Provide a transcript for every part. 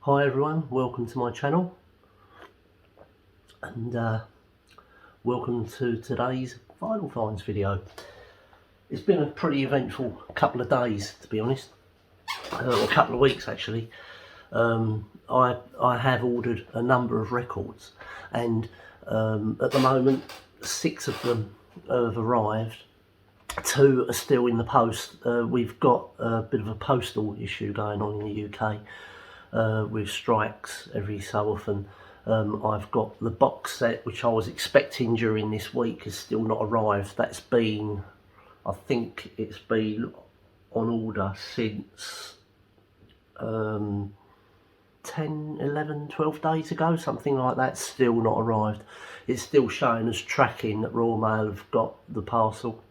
Hi everyone, welcome to my channel and welcome to today's vinyl finds video. It's been a pretty eventful couple of days, to be honest, or a couple of weeks actually. I have ordered a number of records and at the moment 6 of them have arrived. 2 are still in the post. We've got a bit of a postal issue going on in the UK. With strikes every so often. I've got the box set which I was expecting during this week has still not arrived. That's been, I think it's been on order since 10, 11, 12 days ago, something like that. Still not arrived. It's still showing as tracking that Royal Mail have got the parcel,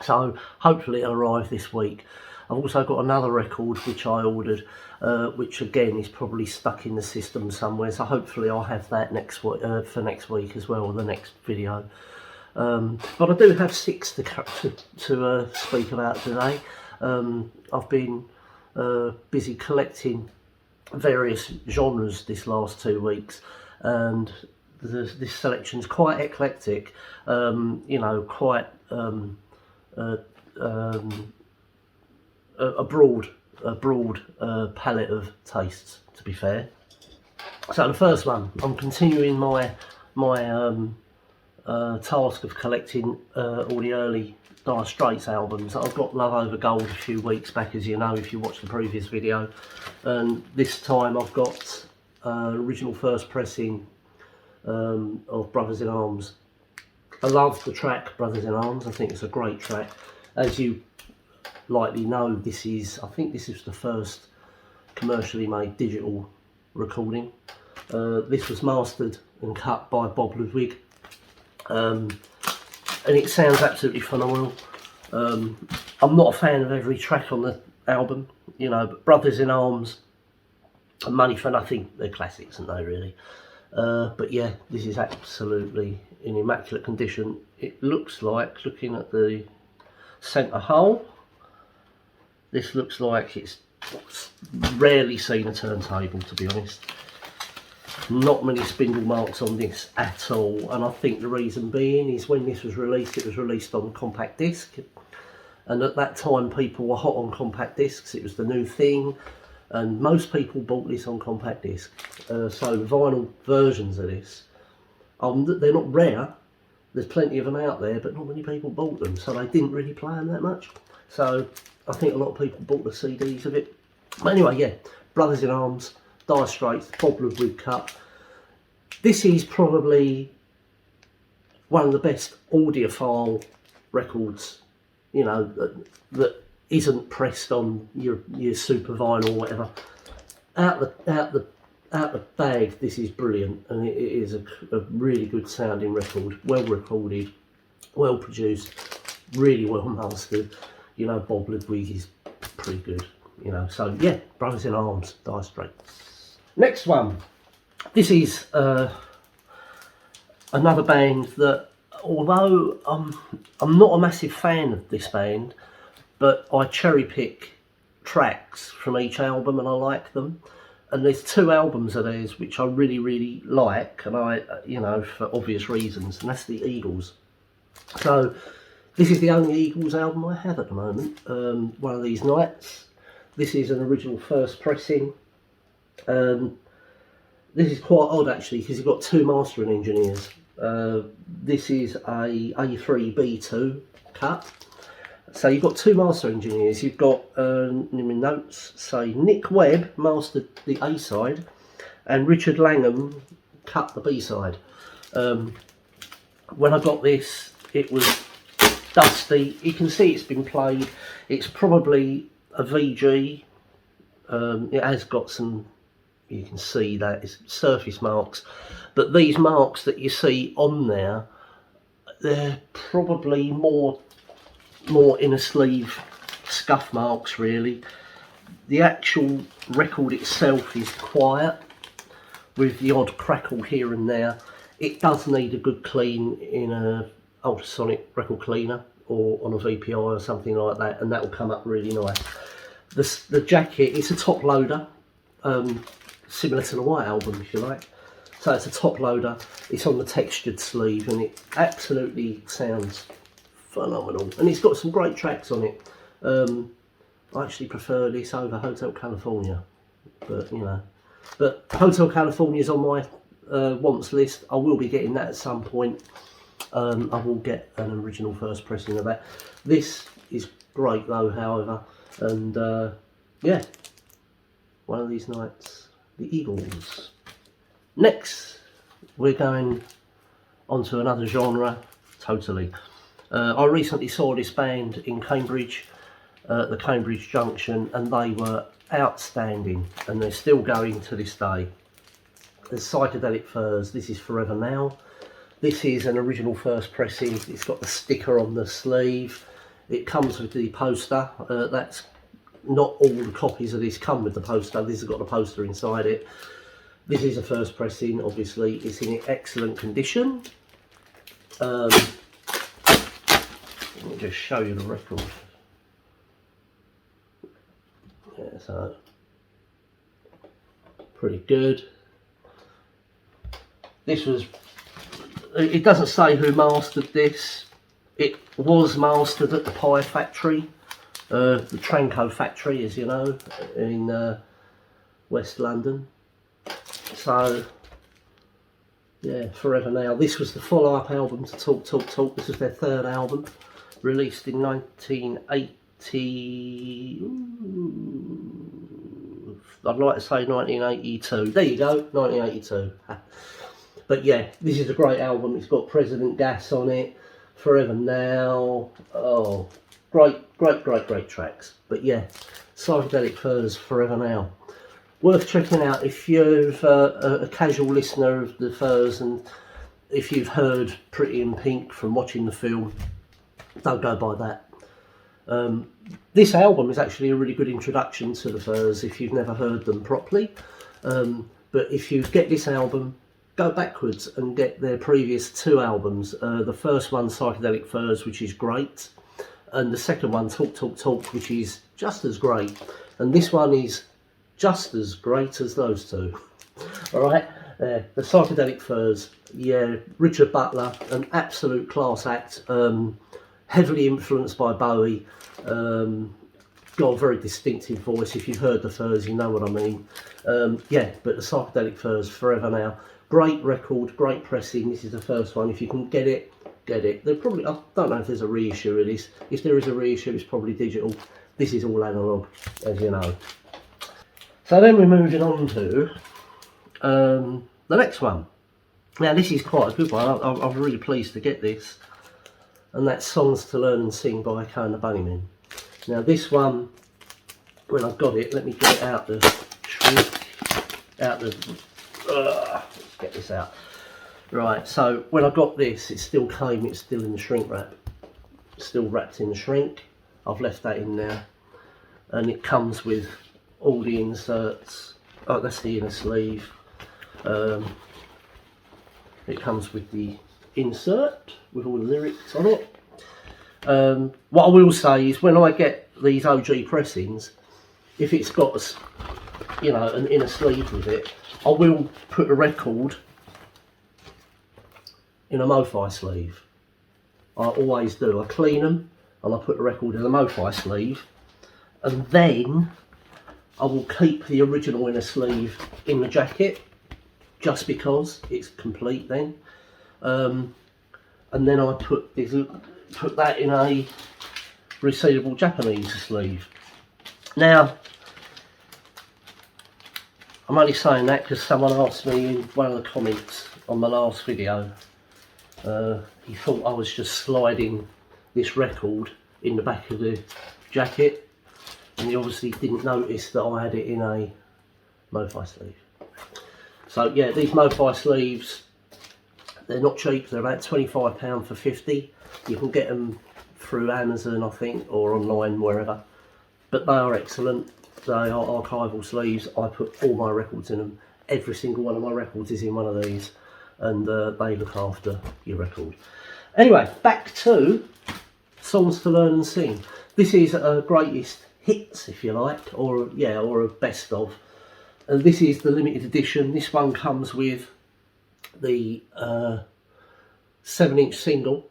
so hopefully it'll arrive this week. I've also got another record which I ordered, which again is probably stuck in the system somewhere, so hopefully I'll have that next week, for next week as well, or the next video. But I do have 6 to speak about today. I've been busy collecting various genres this last 2 weeks, and this selection's quite eclectic, you know, quite a broad palette of tastes, to be fair. So the first one, I'm continuing my task of collecting all the early Dire Straits albums. I've got Love Over Gold a few weeks back, as you know if you watched the previous video, and this time I've got original first pressing of Brothers in Arms. I love the track Brothers in Arms. I think it's a great track. As you likely know, this is, I think this is the first commercially made digital recording. This was mastered and cut by Bob Ludwig, and it sounds absolutely phenomenal. I'm not a fan of every track on the album, you know, but Brothers in Arms and Money for Nothing, they're classics, aren't they, really? But yeah, this is absolutely in immaculate condition. It looks like, looking at the centre hole, this looks like it's rarely seen a turntable, to be honest. Not many spindle marks on this at all, and I think the reason being is when this was released, it was released on compact disc, and at that time people were hot on compact discs. It was the new thing, and most people bought this on compact disc. So vinyl versions of this, they're not rare. There's plenty of them out there, but not many people bought them, so they didn't really play them that much. So I think a lot of people bought the CDs of it. But anyway, yeah, Brothers in Arms, Dire Straits, Bob Ludwig cut. This is probably one of the best audiophile records, you know, that isn't pressed on your super vinyl or whatever. Out the bag, this is brilliant, and it is a really good sounding record. Well recorded, well produced, really well mastered. You know, Bob Ludwig is pretty good, you know. So yeah, Brothers in Arms, Dire Straits. Next one, this is another band that, although I'm not a massive fan of this band, but I cherry pick tracks from each album and I like them. And there's 2 albums of theirs which I really like, and I, you know, for obvious reasons, and that's the Eagles. So this is the only Eagles album I have at the moment, One of These Nights. This is an original first pressing. This is quite odd actually, because you've got 2 mastering engineers. This is a A3B2 cut. So you've got 2 master engineers. You've got, in my notes say, Nick Webb mastered the A side and Richard Langham cut the B side. When I got this, it was dusty. You can see it's been played. It's probably a VG. It has got some, you can see that it's surface marks, but these marks that you see on there, they're probably more inner sleeve scuff marks, really. The actual record itself is quiet, with the odd crackle here and there. It does need a good clean in a ultrasonic record cleaner or on a VPI or something like that, and that will come up really nice. The jacket, it's a top loader, similar to the White album, if you like. So it's a top loader, it's on the textured sleeve, and it absolutely sounds phenomenal. And it's got some great tracks on it. I actually prefer this over Hotel California, but you know. But Hotel California is on my wants list. I will be getting that at some point. I will get an original first pressing of that. This is great though, however, and yeah, one of these nights, the Eagles. Next, we're going onto another genre, totally. I recently saw this band in Cambridge, at the Cambridge Junction, and they were outstanding, and they're still going to this day. The Psychedelic Furs, this is Forever Now. This is an original first pressing. It's got the sticker on the sleeve. It comes with the poster. That's not all the copies of this come with the poster. This has got the poster inside it. This is a first pressing, obviously. It's in excellent condition. Let me just show you the record. Yeah, so pretty good. This was, it doesn't say who mastered this. It was mastered at the Pie Factory, the Tranco factory, as you know, in West London. So yeah, Forever Now. This was the follow-up album to Talk Talk Talk. This was their third album, released in 1980. I'd like to say 1982. There you go, 1982. But yeah, this is a great album. It's got President Gas on it, Forever Now. Oh, great tracks. But yeah, Psychedelic Furs, Forever Now. Worth checking out if you're a casual listener of the Furs, and if you've heard Pretty in Pink from watching the film, don't go by that. This album is actually a really good introduction to the Furs if you've never heard them properly. But if you get this album, go backwards and get their previous two albums. The first one, Psychedelic Furs, which is great, and the second one, Talk Talk Talk, which is just as great. And this one is just as great as those two. Alright, the Psychedelic Furs, yeah, Richard Butler, an absolute class act, heavily influenced by Bowie, got a very distinctive voice. If you've heard the Furs, you know what I mean. Yeah, but the Psychedelic Furs, Forever Now, great record, great pressing. This is the first one. If you can get it, get it. They're probably, I don't know if there's a reissue of this. If there is a reissue, it's probably digital. This is all analogue, as you know. So then we're moving on to the next one. Now this is quite a good one. I'm really pleased to get this, and that's Songs to Learn and Sing by Cohen and the Bunnymen. Now this one, when I've got it, let me get it out the shrink, let's get this out. Right, so when I got this, it still came, it's still in the shrink wrap, still wrapped in the shrink. I've left that in there, and it comes with all the inserts. Oh, that's the inner sleeve. It comes with the insert with all the lyrics on it. What I will say is, when I get these OG pressings, if it's got, you know, an inner sleeve with it, I will put a record in a MoFi sleeve. I always do. I clean them and I put the record in a MoFi sleeve, and then I will keep the original inner sleeve in the jacket, just because it's complete then. And then I put that in a resealable Japanese sleeve. Now, I'm only saying that because someone asked me in one of the comments on my last video, he thought I was just sliding this record in the back of the jacket, and he obviously didn't notice that I had it in a MoFi sleeve. So yeah, these MoFi sleeves, they're not cheap. They're about £25 for 50. You can get them through Amazon, I think, or online, wherever. But they are excellent. They are archival sleeves. I put all my records in them. Every single one of my records is in one of these, and they look after your record. Anyway, back to Songs to Learn and Sing. This is a greatest hits, if you like, or yeah, or a best of. And this is the limited edition. This one comes with the 7-inch single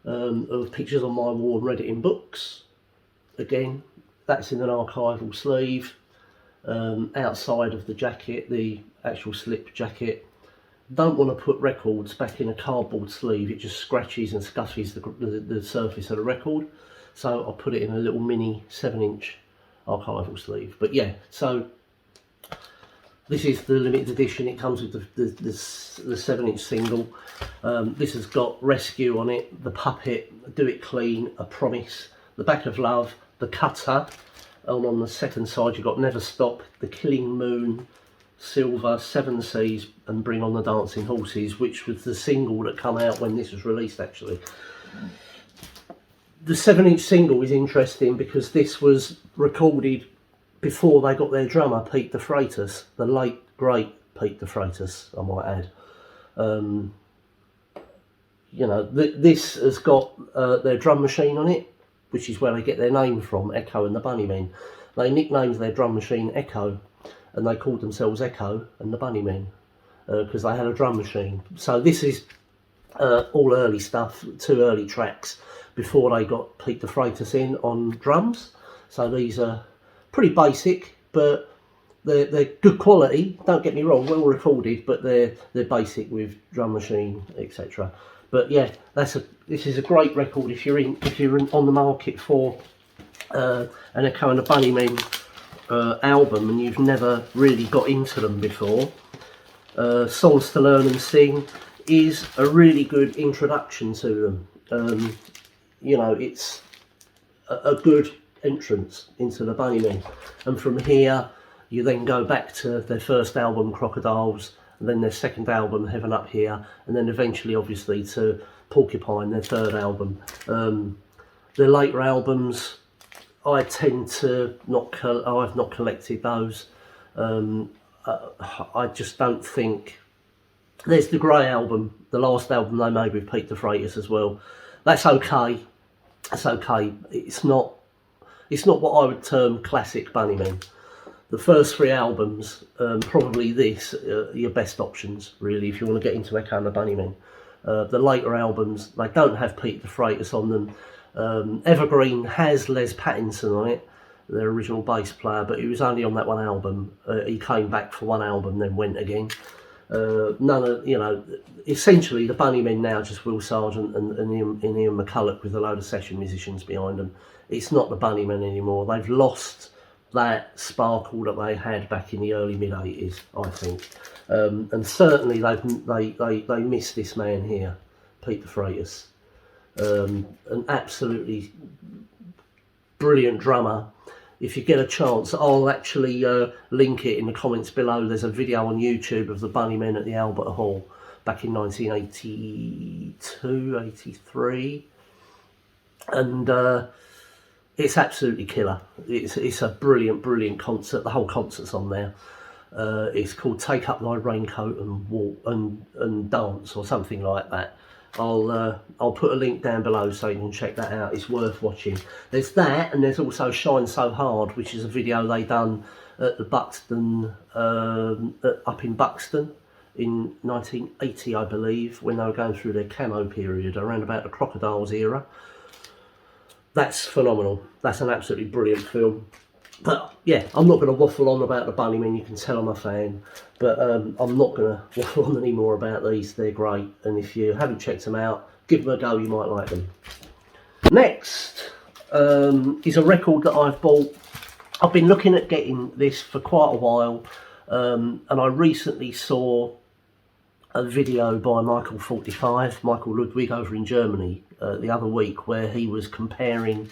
of Pictures on My Wall and Read It in Books. Again, that's in an archival sleeve. Outside of the jacket, the actual slip jacket. Don't want to put records back in a cardboard sleeve, it just scratches and scuffs the surface of the record. So I'll put it in a little mini 7-inch archival sleeve. But yeah, so this is the limited edition. It comes with the 7-inch single. This has got Rescue on it, The Puppet, Do It Clean, A Promise, The Back of Love, The Cutter, and on the second side you've got Never Stop, The Killing Moon, Silver, Seven Seas, and Bring on the Dancing Horses, which was the single that came out when this was released actually. The 7-inch single is interesting because this was recorded before they got their drummer, Pete de Freitas, the late, great Pete de Freitas, I might add. You know, this has got their drum machine on it, which is where they get their name from, Echo and the Bunnymen. They nicknamed their drum machine Echo, and they called themselves Echo and the Bunnymen because they had a drum machine. So this is all early stuff, 2 early tracks before they got Pete de Freitas in on drums. So these are pretty basic, but they're good quality. Don't get me wrong, well recorded, but they're basic with drum machine, etc. But yeah, this is a great record if you're on the market for an Echo and the Bunnymen album and you've never really got into them before. Songs to Learn and Sing is a really good introduction to them. You know, it's a good entrance into the Bunnymen, and from here you then go back to their first album Crocodiles, and then their second album Heaven Up Here, and then eventually obviously to Porcupine, their third album. Their later albums I tend to I've not collected those. I just don't think. There's the Grey album, the last album they made with Pete de Freitas as well. That's okay. That's okay. It's not what I would term classic Bunnymen. The first 3 albums, probably this, are your best options really if you want to get into Echo and the Bunnymen. The later albums, they don't have Pete de Freitas on them. Evergreen has Les Pattinson on it, their original bass player, but he was only on that one album. He came back for one album, then went again. None of, you know, essentially the Bunnymen now just Will Sargent and Ian McCulloch with a load of session musicians behind them. It's not the Bunnymen anymore. They've lost that sparkle that they had back in the early mid-80s, I think. And certainly they miss this man here, Pete de Freitas. An absolutely brilliant drummer. If you get a chance, I'll actually link it in the comments below. There's a video on YouTube of the Bunnymen at the Albert Hall back in 1982, 83. And it's absolutely killer. It's a brilliant concert. The whole concert's on there. It's called Take Up Thy Raincoat and Walk and Dance or something like that. I'll put a link down below so you can check that out. It's worth watching. There's that, and there's also Shine So Hard, which is a video they done at the Buxton, up in Buxton in 1980, I believe, when they were going through their camo period, around about the Crocodiles era. That's phenomenal. That's an absolutely brilliant film. But yeah, I'm not going to waffle on about the Bunnymen. You can tell I'm a fan, but I'm not going to waffle on any more about these. They're great, and if you haven't checked them out, give them a go. You might like them. Next is a record that I've bought. I've been looking at getting this for quite a while, and I recently saw a video by Michael 45, Michael Ludwig, over in Germany the other week, where he was comparing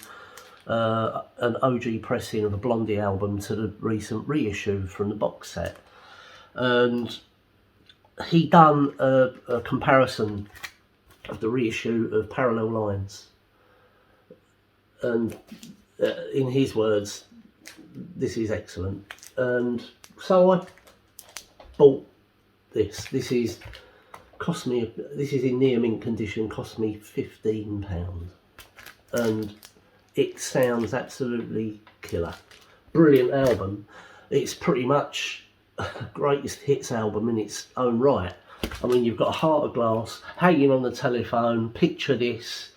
an OG pressing of a Blondie album to the recent reissue from the box set, and he done a comparison of the reissue of Parallel Lines, and in his words, this is excellent. And so I bought this. This is in near mint condition, cost me £15, and it sounds absolutely killer. Brilliant album. It's pretty much greatest hits album in its own right. I mean, you've got Heart of Glass, Hanging on the Telephone, Picture This,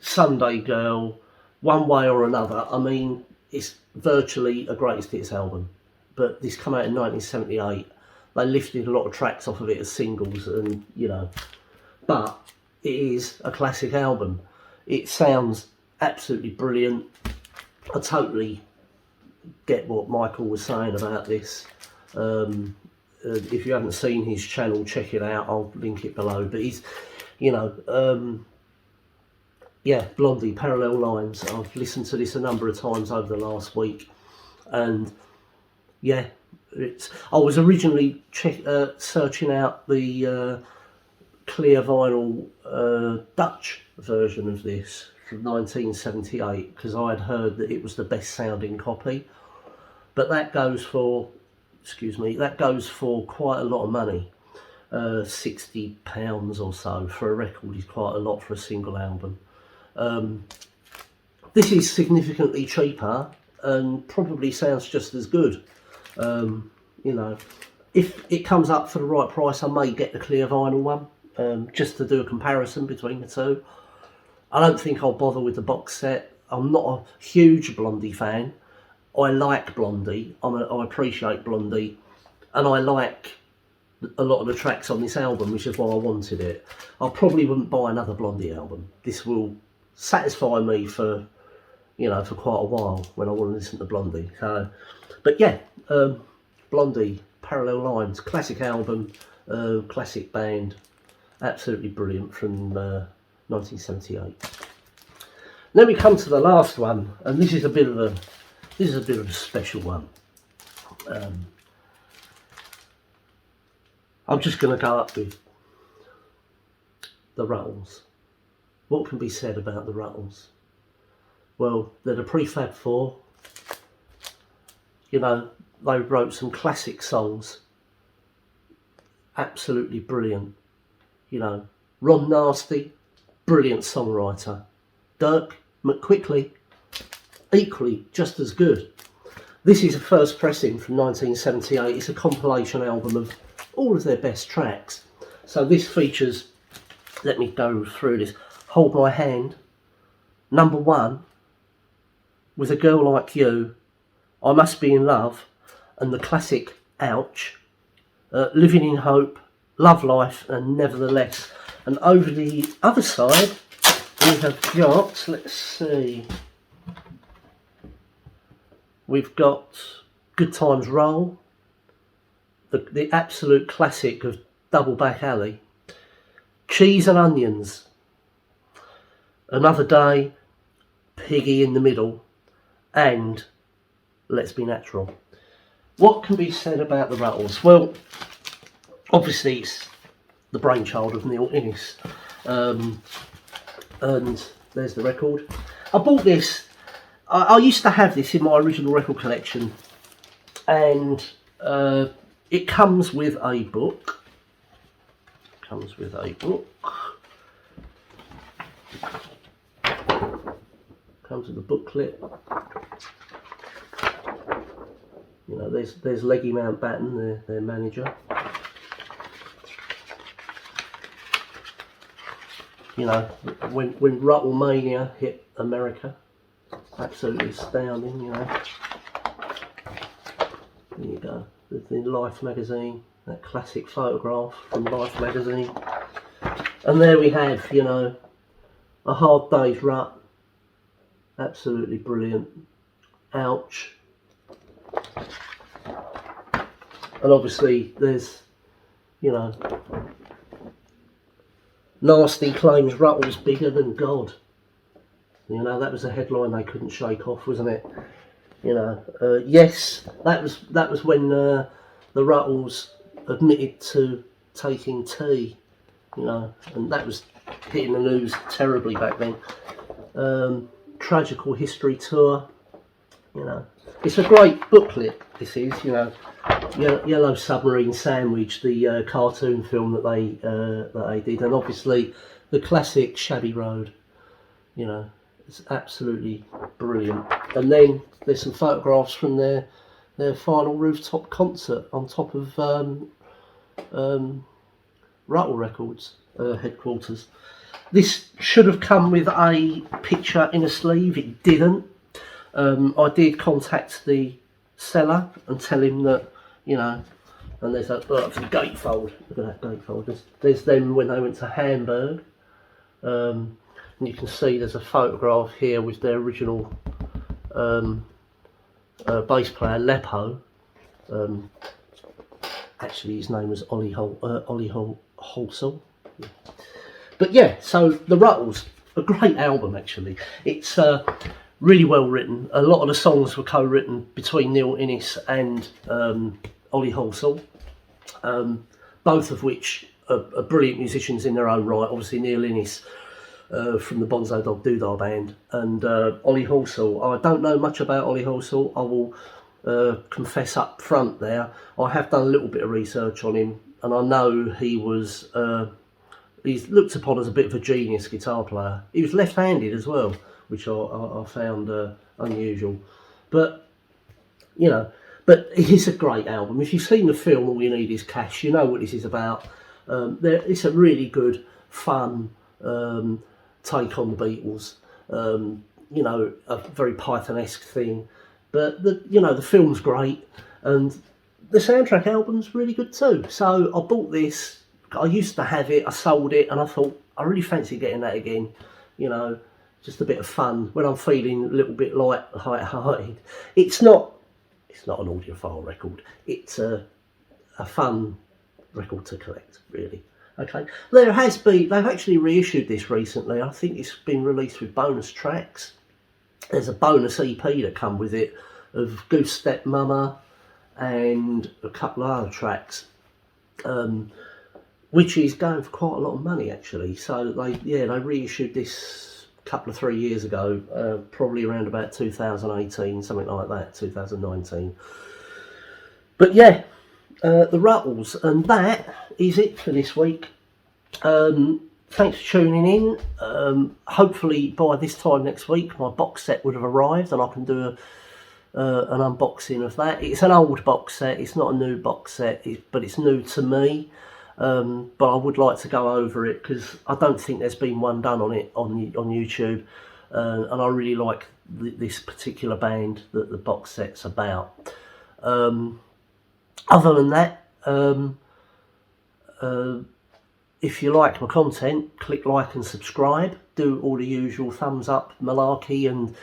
Sunday Girl, One Way or Another. I mean, it's virtually a greatest hits album. But this came out in 1978. They lifted a lot of tracks off of it as singles, and you know, but it is a classic album. It sounds absolutely brilliant. I totally get what Michael was saying about this. If you haven't seen his channel, check it out. I'll link it below. But he's, you know, yeah, Blondie, Parallel Lines. I've listened to this a number of times over the last week, and yeah, I was originally searching out the clear vinyl Dutch version of this from 1978 because I had heard that it was the best sounding copy, but that goes for, excuse me, that goes for quite a lot of money. £60 or so for a record is quite a lot for a single album. This is significantly cheaper and probably sounds just as good. You know, if it comes up for the right price, I may get the clear vinyl one, just to do a comparison between the two. I don't think I'll bother with the box set. I'm not a huge Blondie fan. I like Blondie, I appreciate Blondie, and I like a lot of the tracks on this album, which is why I wanted it. I probably wouldn't buy another Blondie album. This will satisfy me for, you know, for quite a while when I want to listen to Blondie. So, but yeah, Blondie, Parallel Lines, classic album, classic band, absolutely brilliant from 1978. Then we come to the last one, and this is a bit of a special one. I'm just going to go up with the Rattlers. What can be said about the Rattlers? Well, they're the Prefab Four. You know, they wrote some classic songs. Absolutely brilliant. You know, Ron Nasty, brilliant songwriter. Dirk McQuickley, equally just as good. This is a first pressing from 1978. It's a compilation album of all of their best tracks. So this features, let me go through this, Hold My Hand, Number One, With a Girl Like You, I Must Be in Love, and the classic Ouch, Living in Hope, Love Life, and Nevertheless. And over the other side we have got, let's see, we've got Good Times Roll, the absolute classic of Double Back Alley, Cheese and Onions, Another Day, Piggy in the Middle, and Let's Be Natural. What can be said about the Rattles? Well, obviously it's the brainchild of Neil Innes, and there's the record. I bought this, I used to have this in my original record collection, and it comes with a book. Comes with a booklet. You know, there's Leggy Mountbatten, their manager. You know, when Rattlemania hit America, absolutely astounding. You know, there you go. The Life magazine, that classic photograph from Life magazine, and there we have, you know, A Hard Day's Rut, absolutely brilliant. Ouch. And obviously there's, you know, Nasty claims Rattles bigger than God. You know, that was a headline they couldn't shake off, wasn't it? You know, yes, that was when the Rattles admitted to taking tea. You know, and that was hitting the news terribly back then. Tragical History Tour. You know, it's a great booklet. This is, you know, Yellow Submarine Sandwich, the cartoon film that they did, and obviously the classic Shabby Road. You know, it's absolutely brilliant. And then there's some photographs from their their final rooftop concert on top of Rattle Records headquarters. This should have come with a picture in a sleeve. It didn't. I did contact the seller and tell him that, you know, and there's that gatefold. Look at that gatefold. There's them when they went to Hamburg. And you can see there's a photograph here with their original bass player, Lepo. Actually, his name was Ollie Holsall. Yeah. But yeah, so the Rattles, a great album actually. It's really well written. A lot of the songs were co-written between Neil Innes and Ollie Holsall, both of which are brilliant musicians in their own right. Obviously Neil Innes from the Bonzo Dog Doodah band, and Ollie Holsall. I don't know much about Ollie Holsall. I will confess up front there. I have done a little bit of research on him, and I know he was he's looked upon as a bit of a genius guitar player. He was left-handed as well, which I found unusual. But, you know, but it's a great album. If you've seen the film All You Need Is Cash, you know what this is about. It's a really good, fun take on the Beatles. You know, a very Python-esque thing. But, the film's great, and the soundtrack album's really good too. So I bought this. I used to have it, I sold it, and I thought, I really fancy getting that again. You know, just a bit of fun when I'm feeling a little bit light-hearted. It's not an audiophile record. It's a fun record to collect, really. Okay, they've actually reissued this recently. I think it's been released with bonus tracks. There's a bonus EP that come with it of Goose Step Mama and a couple of other tracks. Which is going for quite a lot of money actually. So they reissued this a couple of 3 years ago, probably around about 2018, something like that, 2019. But yeah, the Rattles, and that is it for this week. Thanks for tuning in. Hopefully by this time next week my box set would have arrived and I can do an unboxing of that. It's an old box set, it's not a new box set, but it's new to me. But I would like to go over it because I don't think there's been one done on it on YouTube, and I really like this particular band that the box set's about. Other than that, if you like my content, click like and subscribe. Do all the usual thumbs up, malarkey, and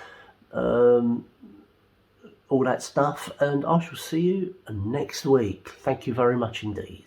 all that stuff. And I shall see you next week. Thank you very much indeed.